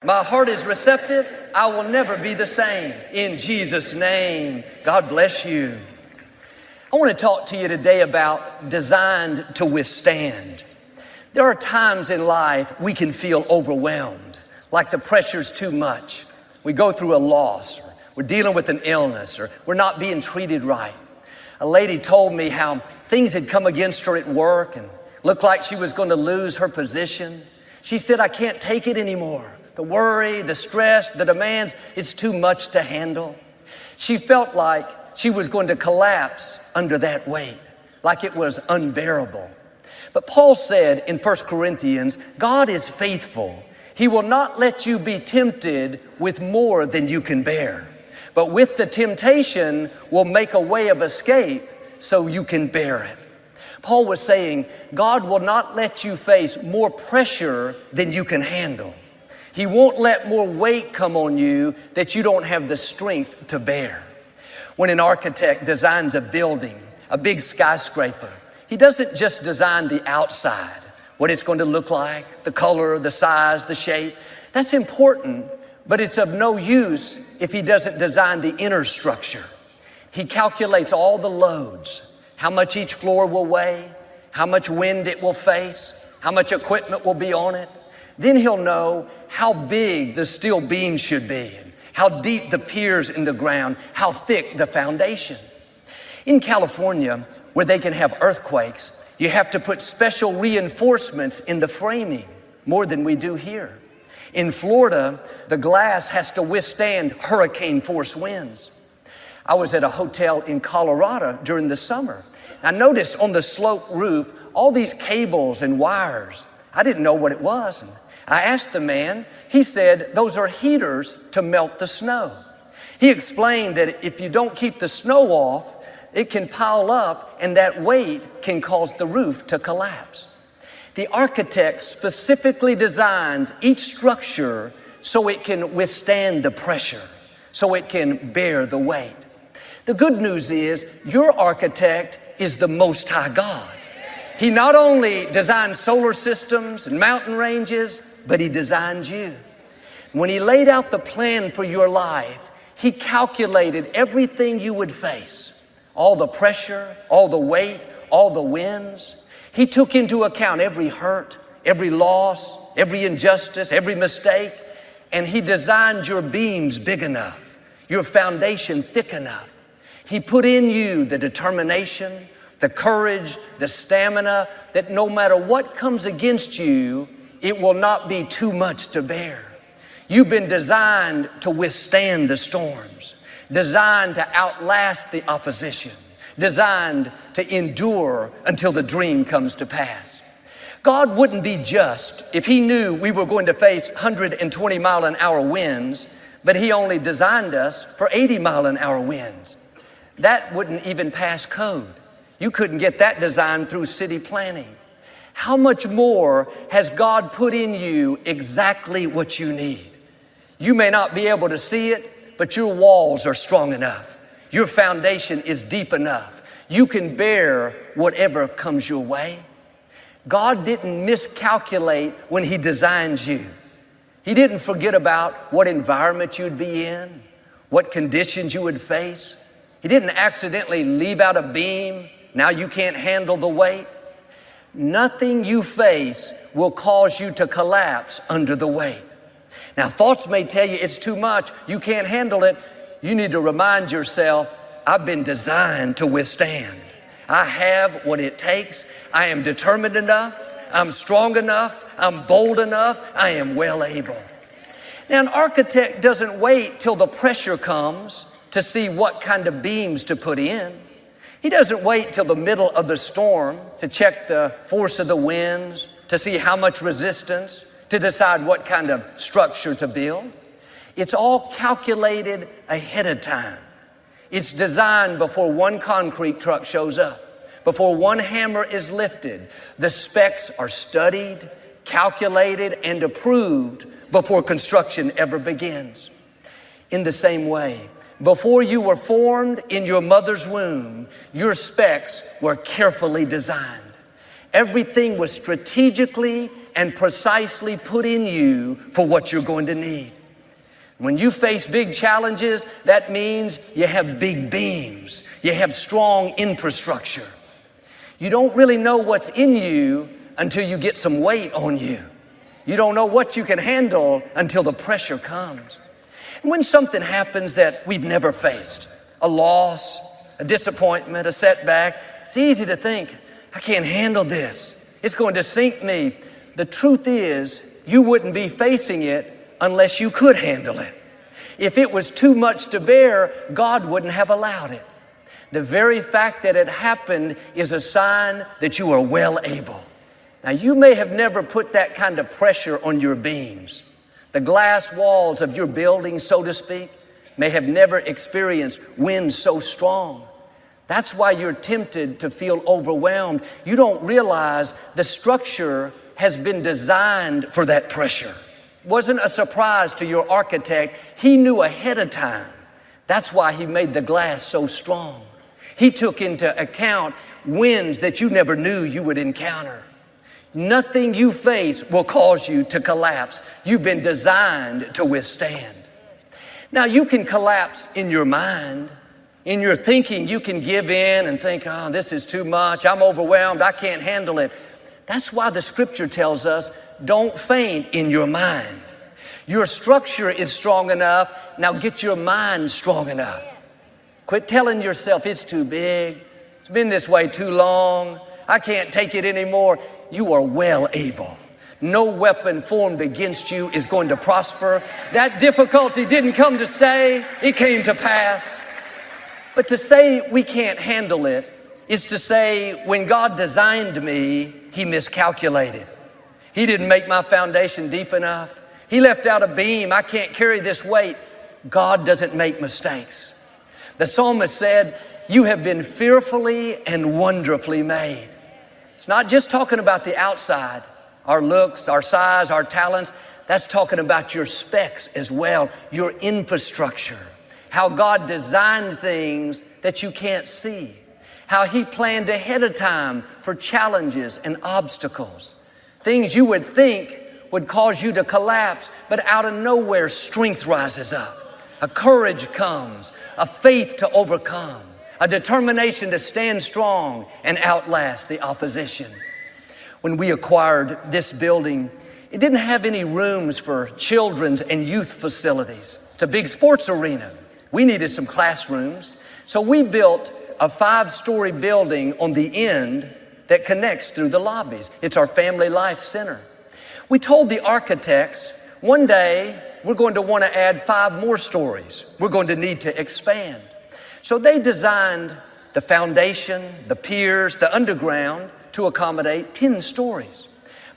My heart is receptive. I will never be the same. In Jesus' name, God bless you. I want to talk to you today about designed to withstand. There are times in life we can feel overwhelmed, like the pressure's too much. We go through a loss, or we're dealing with an illness, or we're not being treated right. A lady told me how things had come against her at work and looked like she was going to lose her position. She said, I can't take it anymore. The worry, the stress, the demands, it's too much to handle. She felt like she was going to collapse under that weight, like it was unbearable. But Paul said in 1 Corinthians, God is faithful. He will not let you be tempted with more than you can bear. But with the temptation will make a way of escape so you can bear it. Paul was saying, God will not let you face more pressure than you can handle. He won't let more weight come on you that you don't have the strength to bear. When an architect designs a building, a big skyscraper, he doesn't just design the outside, what it's going to look like, the color, the size, the shape. That's important, but it's of no use if he doesn't design the inner structure. He calculates all the loads, how much each floor will weigh, how much wind it will face, how much equipment will be on it. Then he'll know how big the steel beams should be, how deep the piers in the ground, how thick the foundation. In California, where they can have earthquakes, you have to put special reinforcements in the framing, more than we do here. In Florida, the glass has to withstand hurricane force winds. I was at a hotel in Colorado during the summer. I noticed on the sloped roof, all these cables and wires. I didn't know what it was. I asked the man, he said, those are heaters to melt the snow. He explained that if you don't keep the snow off, it can pile up and that weight can cause the roof to collapse. The architect specifically designs each structure so it can withstand the pressure, so it can bear the weight. The good news is your architect is the Most High God. He not only designed solar systems and mountain ranges, but he designed you. When he laid out the plan for your life, he calculated everything you would face. All the pressure, all the weight, all the winds. He took into account every hurt, every loss, every injustice, every mistake, and he designed your beams big enough, your foundation thick enough. He put in you the determination, the courage, the stamina, that no matter what comes against you, it will not be too much to bear. You've been designed to withstand the storms, designed to outlast the opposition, designed to endure until the dream comes to pass. God wouldn't be just if he knew we were going to face 120-mile-an-hour winds, but he only designed us for 80-mile-an-hour winds. That wouldn't even pass code. You couldn't get that design through city planning. How much more has God put in you exactly what you need? You may not be able to see it, but your walls are strong enough. Your foundation is deep enough. You can bear whatever comes your way. God didn't miscalculate when he designed you. He didn't forget about what environment you'd be in, what conditions you would face. He didn't accidentally leave out a beam. Now you can't handle the weight. Nothing you face will cause you to collapse under the weight. Now, thoughts may tell you it's too much, you can't handle it. You need to remind yourself, I've been designed to withstand. I have what it takes. I am determined enough. I'm strong enough. I'm bold enough. I am well able. Now, an architect doesn't wait till the pressure comes to see what kind of beams to put in. He doesn't wait till the middle of the storm to check the force of the winds, to see how much resistance, to decide what kind of structure to build. It's all calculated ahead of time. It's designed before one concrete truck shows up, before one hammer is lifted. The specs are studied, calculated, and approved before construction ever begins. In the same way, before you were formed in your mother's womb, your specs were carefully designed. Everything was strategically and precisely put in you for what you're going to need. When you face big challenges, that means you have big beams. You have strong infrastructure. You don't really know what's in you until you get some weight on you. You don't know what you can handle until the pressure comes. And when something happens that we've never faced, a loss, a disappointment, a setback, it's easy to think, I can't handle this. It's going to sink me. The truth is, you wouldn't be facing it unless you could handle it. If it was too much to bear, God wouldn't have allowed it. The very fact that it happened is a sign that you are well able. Now, you may have never put that kind of pressure on your beams. The glass walls of your building, so to speak, may have never experienced winds so strong. That's why you're tempted to feel overwhelmed. You don't realize the structure has been designed for that pressure. It wasn't a surprise to your architect. He knew ahead of time. That's why he made the glass so strong. He took into account winds that you never knew you would encounter. Nothing you face will cause you to collapse. You've been designed to withstand. Now, you can collapse in your mind. In your thinking, you can give in and think, oh, this is too much. I'm overwhelmed. I can't handle it. That's why the scripture tells us, don't faint in your mind. Your structure is strong enough. Now get your mind strong enough. Quit telling yourself it's too big. It's been this way too long. I can't take it anymore. You are well able. No weapon formed against you is going to prosper. That difficulty didn't come to stay. It came to pass. But to say we can't handle it is to say when God designed me, He miscalculated. He didn't make my foundation deep enough. He left out a beam. I can't carry this weight. God doesn't make mistakes. The psalmist said, you have been fearfully and wonderfully made. It's not just talking about the outside, our looks, our size, our talents. That's talking about your specs as well, your infrastructure, how God designed things that you can't see, how He planned ahead of time for challenges and obstacles, things you would think would cause you to collapse, but out of nowhere, strength rises up. A courage comes, a faith to overcome, a determination to stand strong and outlast the opposition. When we acquired this building, it didn't have any rooms for children's and youth facilities. It's a big sports arena. We needed some classrooms. So we built a 5-story building on the end that connects through the lobbies. It's our family life center. We told the architects, one day we're going to want to add 5 more stories. We're going to need to expand. So they designed the foundation, the piers, the underground to accommodate 10 stories.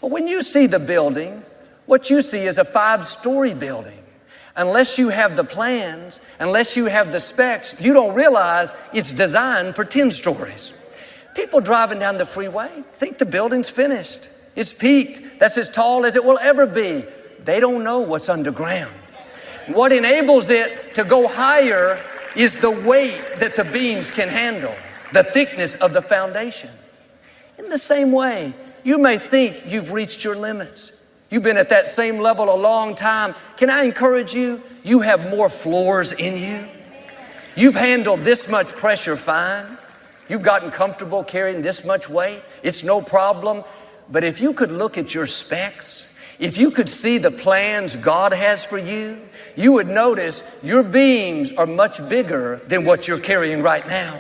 But when you see the building, what you see is a 5-story building. Unless you have the plans, unless you have the specs, you don't realize it's designed for 10 stories. People driving down the freeway think the building's finished. It's peaked. That's as tall as it will ever be. They don't know what's underground. What enables it to go higher is the weight that the beams can handle, the thickness of the foundation. In the same way, you may think you've reached your limits. You've been at that same level a long time. Can I encourage you? You have more floors in you. You've handled this much pressure fine. You've gotten comfortable carrying this much weight. It's no problem. But if you could look at your specs, if you could see the plans God has for you, you would notice your beams are much bigger than what you're carrying right now.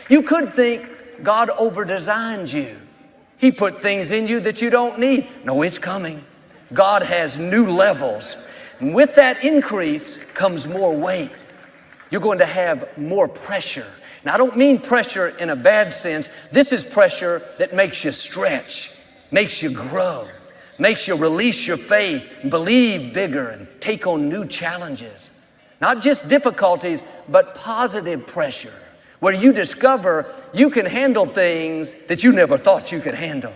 You could think God over-designed you. He put things in you that you don't need. No, it's coming. God has new levels. And with that increase comes more weight. You're going to have more pressure. Now, I don't mean pressure in a bad sense. This is pressure that makes you stretch, makes you grow, makes you release your faith, believe bigger, and take on new challenges. Not just difficulties, but positive pressure, where you discover you can handle things that you never thought you could handle.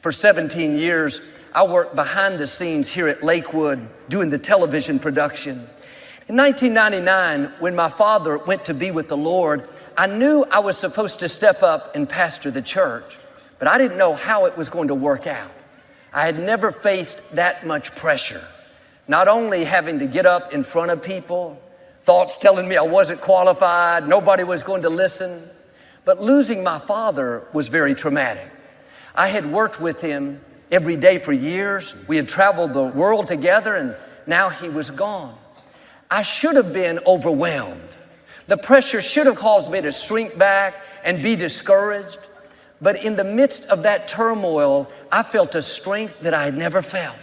For 17 years, I worked behind the scenes here at Lakewood doing the television production. In 1999, when my father went to be with the Lord, I knew I was supposed to step up and pastor the church, but I didn't know how it was going to work out. I had never faced that much pressure. Not only having to get up in front of people, thoughts telling me I wasn't qualified, nobody was going to listen, but losing my father was very traumatic. I had worked with him every day for years. We had traveled the world together, and now he was gone. I should have been overwhelmed. The pressure should have caused me to shrink back and be discouraged. But in the midst of that turmoil, I felt a strength that I had never felt.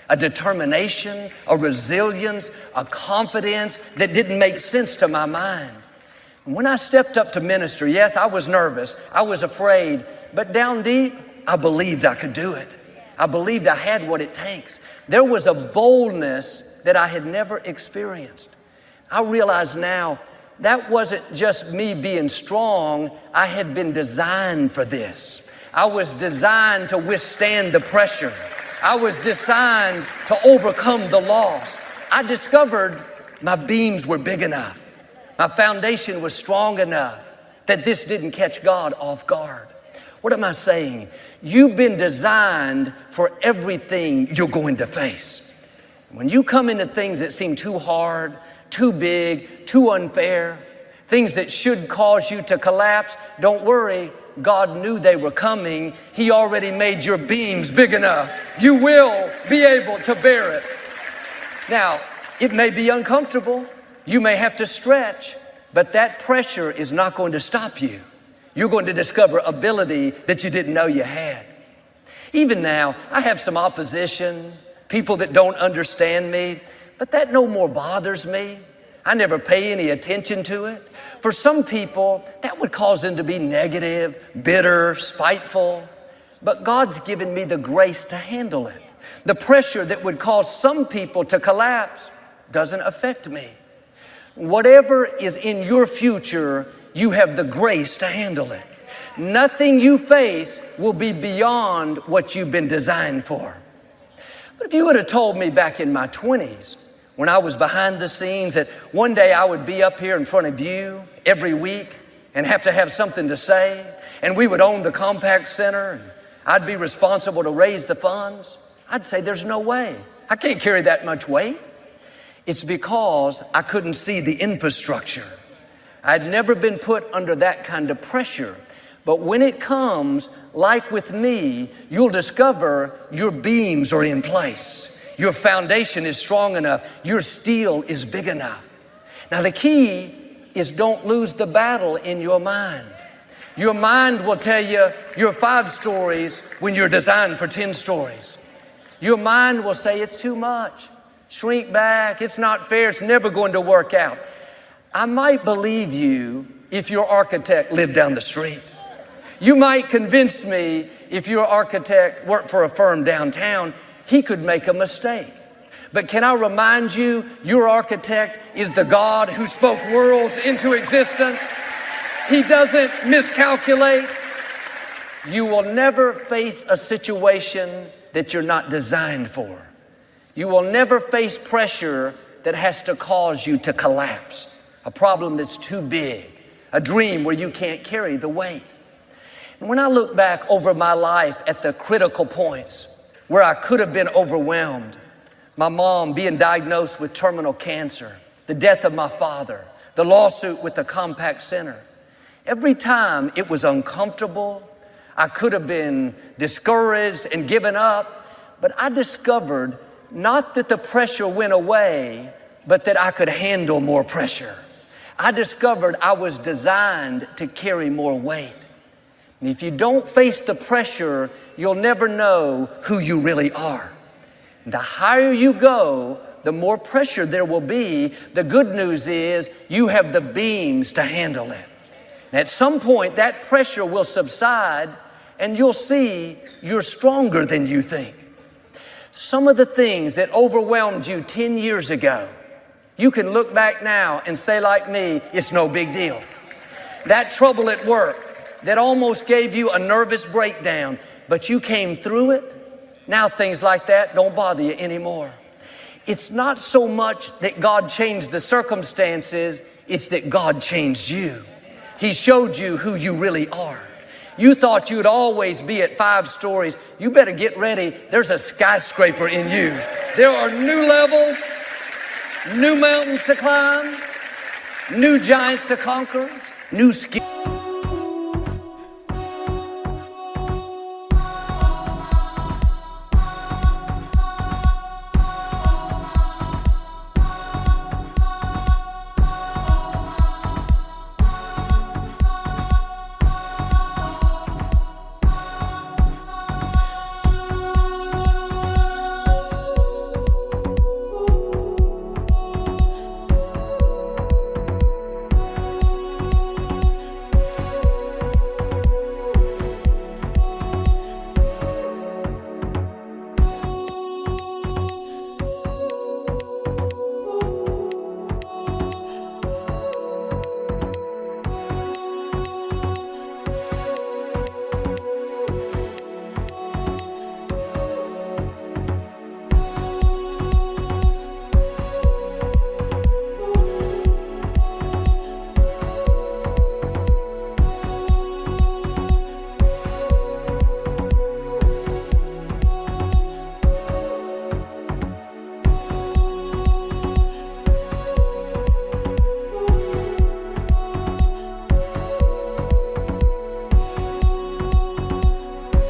A determination, a resilience, a confidence that didn't make sense to my mind. And when I stepped up to minister, yes, I was nervous, I was afraid, but down deep, I believed I could do it. I believed I had what it takes. There was a boldness that I had never experienced. I realize now that wasn't just me being strong. I had been designed for this. I was designed to withstand the pressure. I was designed to overcome the loss. I discovered my beams were big enough. My foundation was strong enough that this didn't catch God off guard. What am I saying? You've been designed for everything you're going to face. When you come into things that seem too hard, too big, too unfair, things that should cause you to collapse, don't worry. God knew they were coming. He already made your beams big enough. You will be able to bear it. Now, it may be uncomfortable. You may have to stretch, but that pressure is not going to stop you. You're going to discover ability that you didn't know you had. Even now, I have some opposition, people that don't understand me, but that no more bothers me. I never pay any attention to it. For some people, that would cause them to be negative, bitter, spiteful. But God's given me the grace to handle it. The pressure that would cause some people to collapse doesn't affect me. Whatever is in your future, you have the grace to handle it. Nothing you face will be beyond what you've been designed for. But if you would have told me back in my 20s, when I was behind the scenes, that one day I would be up here in front of you every week and have to have something to say, and we would own the Compact Center, and I'd be responsible to raise the funds, I'd say there's no way. I can't carry that much weight. It's because I couldn't see the infrastructure. I'd never been put under that kind of pressure. But when it comes, like with me, you'll discover your beams are in place. Your foundation is strong enough. Your steel is big enough. Now the key is don't lose the battle in your mind. Your mind will tell you you're 5 stories when you're designed for 10 stories. Your mind will say it's too much. Shrink back. It's not fair. It's never going to work out. I might believe you if your architect lived down the street. You might convince me if your architect worked for a firm downtown, he could make a mistake. But can I remind you, your architect is the God who spoke worlds into existence. He doesn't miscalculate. You will never face a situation that you're not designed for. You will never face pressure that has to cause you to collapse. A problem that's too big, a dream where you can't carry the weight. And when I look back over my life at the critical points where I could have been overwhelmed, my mom being diagnosed with terminal cancer, the death of my father, the lawsuit with the Compact Center, every time it was uncomfortable, I could have been discouraged and given up, but I discovered not that the pressure went away, but that I could handle more pressure. I discovered I was designed to carry more weight. And if you don't face the pressure, you'll never know who you really are. And the higher you go, the more pressure there will be. The good news is you have the beams to handle it. And at some point, that pressure will subside, and you'll see you're stronger than you think. Some of the things that overwhelmed you 10 years ago, you can look back now and say like me, it's no big deal. That trouble at work that almost gave you a nervous breakdown, but you came through it, now things like that don't bother you anymore. It's not so much that God changed the circumstances, it's that God changed you. He showed you who you really are. You thought you'd always be at 5 stories. You better get ready. There's a skyscraper in you. There are new levels, new mountains to climb, new giants to conquer, new skills.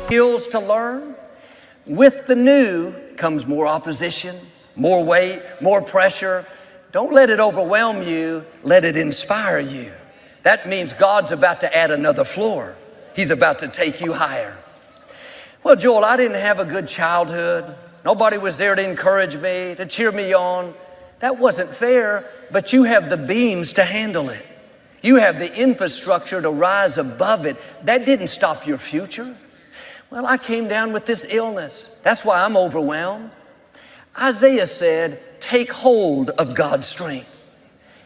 Skills to learn. With the new comes more opposition, more weight, more pressure. Don't let it overwhelm you, let it inspire you. That means God's about to add another floor. He's about to take you higher. Well, Joel, I didn't have a good childhood. Nobody was there to encourage me, to cheer me on. That wasn't fair, but you have the beams to handle it. You have the infrastructure to rise above it. That didn't stop your future. Well, I came down with this illness. That's why I'm overwhelmed. Isaiah said, take hold of God's strength.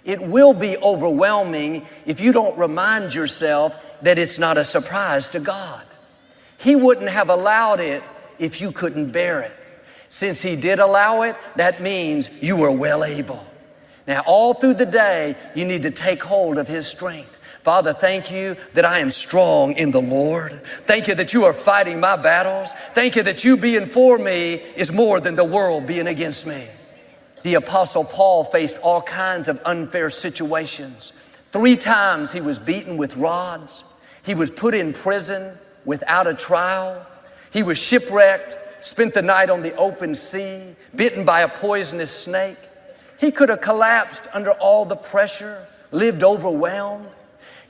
It will be overwhelming if you don't remind yourself that it's not a surprise to God. He wouldn't have allowed it if you couldn't bear it. Since He did allow it, that means you were well able. Now, all through the day, you need to take hold of His strength. Father, thank you that I am strong in the Lord. Thank you that you are fighting my battles. Thank you that you being for me is more than the world being against me. The Apostle Paul faced all kinds of unfair situations. 3 times he was beaten with rods. He was put in prison without a trial. He was shipwrecked, spent the night on the open sea, bitten by a poisonous snake. He could have collapsed under all the pressure, lived overwhelmed.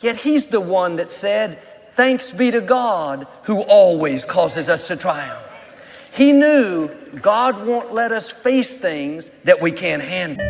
Yet he's the one that said, thanks be to God who always causes us to triumph. He knew God won't let us face things that we can't handle.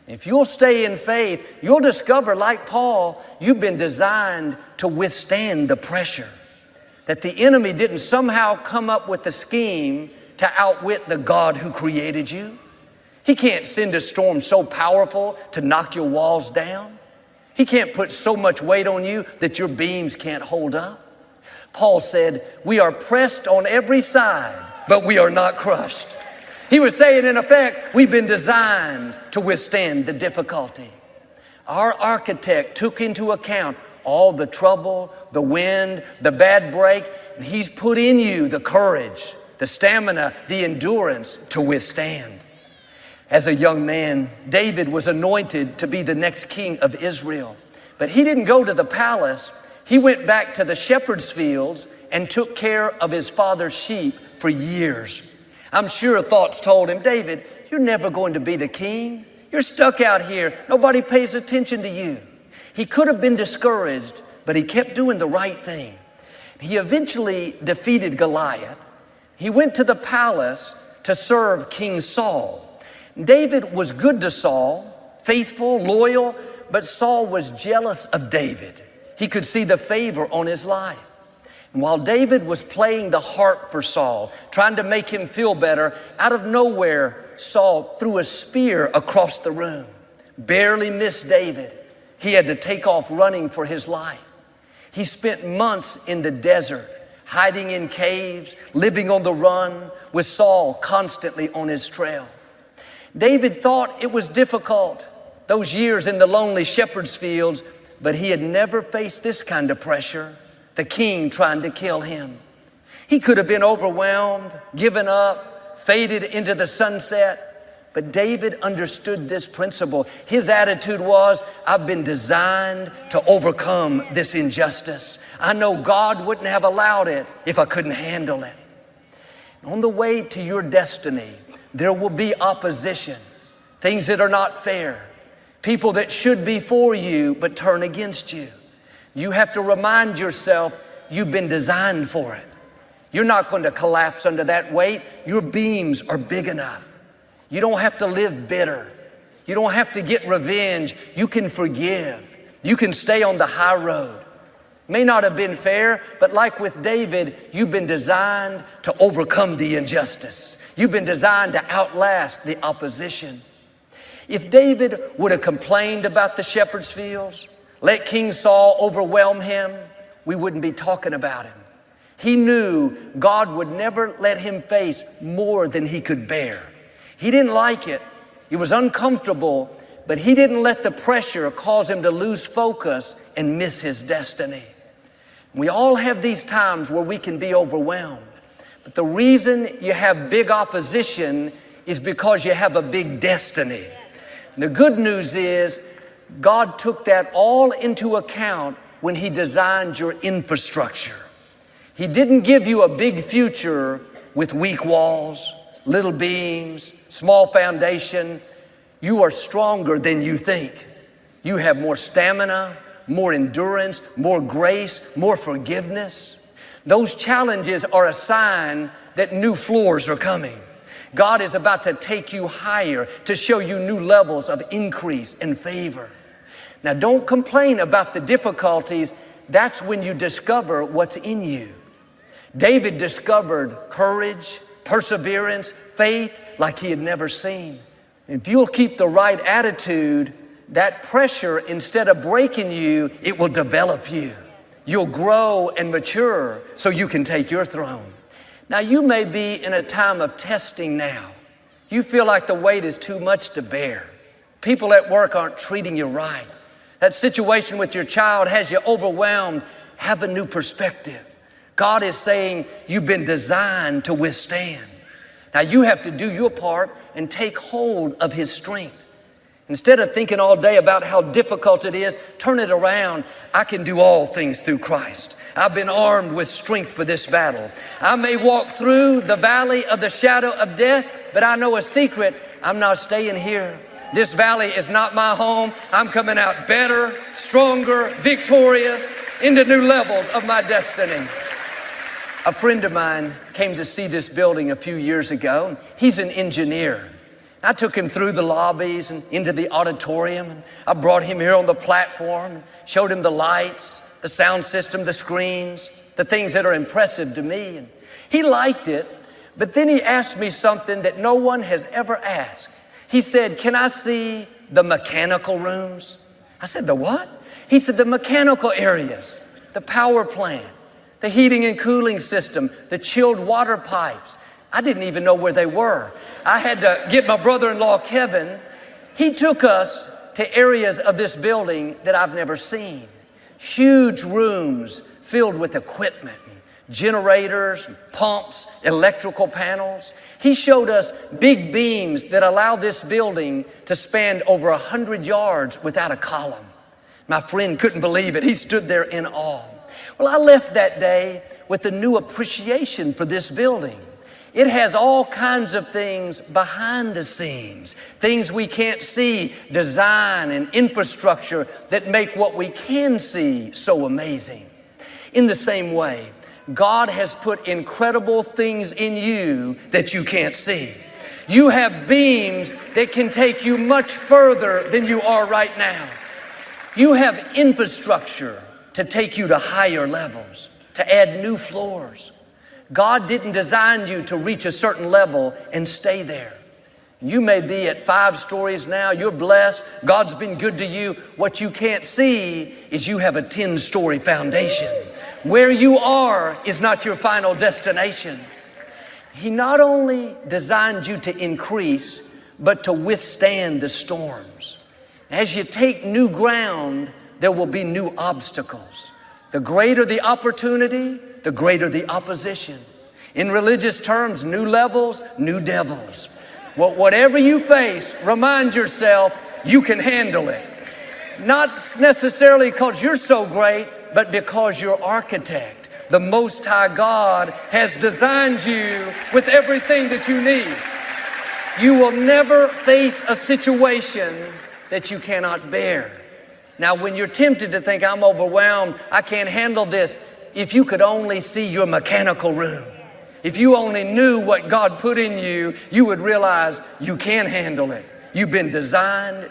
If you'll stay in faith, you'll discover, like Paul, you've been designed to withstand the pressure. That the enemy didn't somehow come up with a scheme to outwit the God who created you. He can't send a storm so powerful to knock your walls down. He can't put so much weight on you that your beams can't hold up. Paul said, we are pressed on every side, but we are not crushed. He was saying, in effect, we've been designed to withstand the difficulty. Our architect took into account all the trouble, the wind, the bad break, and he's put in you the courage, the stamina, the endurance to withstand. As a young man, David was anointed to be the next king of Israel. But he didn't go to the palace. He went back to the shepherd's fields and took care of his father's sheep for years. I'm sure thoughts told him, David, you're never going to be the king. You're stuck out here. Nobody pays attention to you. He could have been discouraged, but he kept doing the right thing. He eventually defeated Goliath. He went to the palace to serve King Saul. David was good to Saul, faithful, loyal, but Saul was jealous of David. He could see the favor on his life. And while David was playing the harp for Saul, trying to make him feel better, out of nowhere, Saul threw a spear across the room. Barely missed David. He had to take off running for his life. He spent months in the desert, hiding in caves, living on the run, with Saul constantly on his trail. David thought it was difficult, those years in the lonely shepherd's fields, but he had never faced this kind of pressure, the king trying to kill him. He could have been overwhelmed, given up, faded into the sunset, but David understood this principle. His attitude was, I've been designed to overcome this injustice. I know God wouldn't have allowed it if I couldn't handle it. On the way to your destiny, there will be opposition, things that are not fair, people that should be for you but turn against you. You have to remind yourself you've been designed for it. You're not going to collapse under that weight. Your beams are big enough. You don't have to live bitter. You don't have to get revenge. You can forgive. You can stay on the high road. May not have been fair, but like with David, you've been designed to overcome the injustice. You've been designed to outlast the opposition. If David would have complained about the shepherd's fields, let King Saul overwhelm him, we wouldn't be talking about him. He knew God would never let him face more than he could bear. He didn't like it. It was uncomfortable, but he didn't let the pressure cause him to lose focus and miss his destiny. We all have these times where we can be overwhelmed. But the reason you have big opposition is because you have a big destiny. And the good news is God took that all into account when He designed your infrastructure. He didn't give you a big future with weak walls, little beams, small foundation. You are stronger than you think. You have more stamina, more endurance, more grace, more forgiveness. Those challenges are a sign that new floors are coming. God is about to take you higher to show you new levels of increase and favor. Now, don't complain about the difficulties. That's when you discover what's in you. David discovered courage, perseverance, faith like he had never seen. If you'll keep the right attitude, that pressure, instead of breaking you, it will develop you. You'll grow and mature so you can take your throne. Now, you may be in a time of testing now. You feel like the weight is too much to bear. People at work aren't treating you right. That situation with your child has you overwhelmed. Have a new perspective. God is saying you've been designed to withstand. Now, you have to do your part and take hold of His strength. Instead of thinking all day about how difficult it is, turn it around. I can do all things through Christ. I've been armed with strength for this battle. I may walk through the valley of the shadow of death, but I know a secret. I'm not staying here. This valley is not my home. I'm coming out better, stronger, victorious, into new levels of my destiny. A friend of mine came to see this building a few years ago. He's an engineer. I took him through the lobbies and into the auditorium. And I brought him here on the platform, showed him the lights, the sound system, the screens, the things that are impressive to me. And he liked it, but then he asked me something that no one has ever asked. He said, "Can I see the mechanical rooms?" I said, "The what?" He said, "The mechanical areas, the power plant, the heating and cooling system, the chilled water pipes." I didn't even know where they were. I had to get my brother-in-law, Kevin. He took us to areas of this building that I've never seen. Huge rooms filled with equipment, generators, pumps, electrical panels. He showed us big beams that allow this building to span over 100 yards without a column. My friend couldn't believe it. He stood there in awe. Well, I left that day with a new appreciation for this building. It has all kinds of things behind the scenes, things we can't see, design and infrastructure that make what we can see so amazing. In the same way, God has put incredible things in you that you can't see. You have beams that can take you much further than you are right now. You have infrastructure to take you to higher levels, to add new floors. God didn't design you to reach a certain level and stay there. You may be at 5 stories now. You're blessed. God's been good to you. What you can't see is you have a 10-story foundation. Where you are is not your final destination. He not only designed you to increase, but to withstand the storms. As you take new ground, there will be new obstacles. The greater the opportunity, the greater the opposition. In religious terms, new levels, new devils. Well, whatever you face, remind yourself you can handle it. Not necessarily because you're so great, but because your architect, the Most High God, has designed you with everything that you need. You will never face a situation that you cannot bear. Now, when you're tempted to think, I'm overwhelmed, I can't handle this, if you could only see your mechanical room, if you only knew what God put in you, you would realize you can handle it. You've been designed